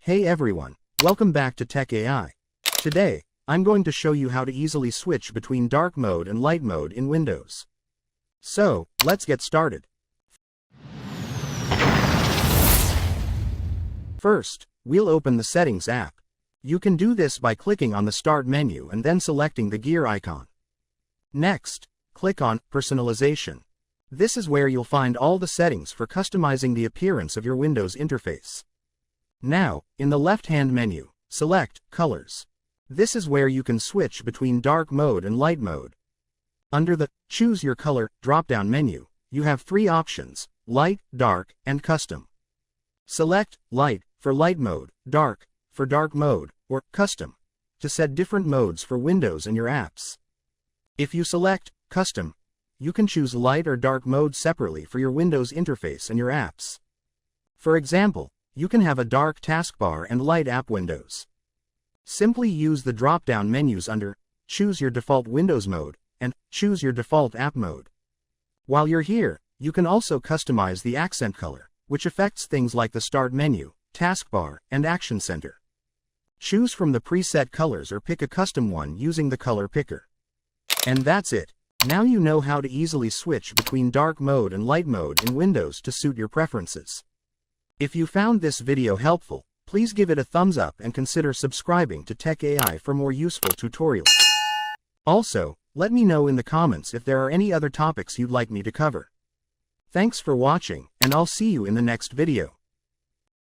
Hey everyone, welcome back to Tech AI. Today, I'm going to show you how to easily switch between dark mode and light mode in Windows. So, let's get started. First, we'll open the Settings app. You can do this by clicking on the Start menu and then selecting the gear icon. Next, click on Personalization. This is where you'll find all the settings for customizing the appearance of your Windows interface. Now, in the left-hand menu, select Colors. This is where you can switch between dark mode and light mode. Under the Choose Your Color drop-down menu, you have three options: Light, Dark, and Custom. Select Light for light mode, Dark for dark mode, or Custom to set different modes for Windows and your apps. If you select Custom, you can choose light or dark mode separately for your Windows interface and your apps. For example, you can have a dark taskbar and light app windows. Simply use the drop-down menus under Choose Your Default Windows Mode and Choose Your Default App Mode. While you're here, you can also customize the accent color, which affects things like the Start menu, taskbar, and Action Center. Choose from the preset colors or pick a custom one using the color picker. And that's it. Now you know how to easily switch between dark mode and light mode in Windows to suit your preferences. If you found this video helpful, please give it a thumbs up and consider subscribing to Tech AI for more useful tutorials. Also, let me know in the comments if there are any other topics you'd like me to cover. Thanks for watching, and I'll see you in the next video.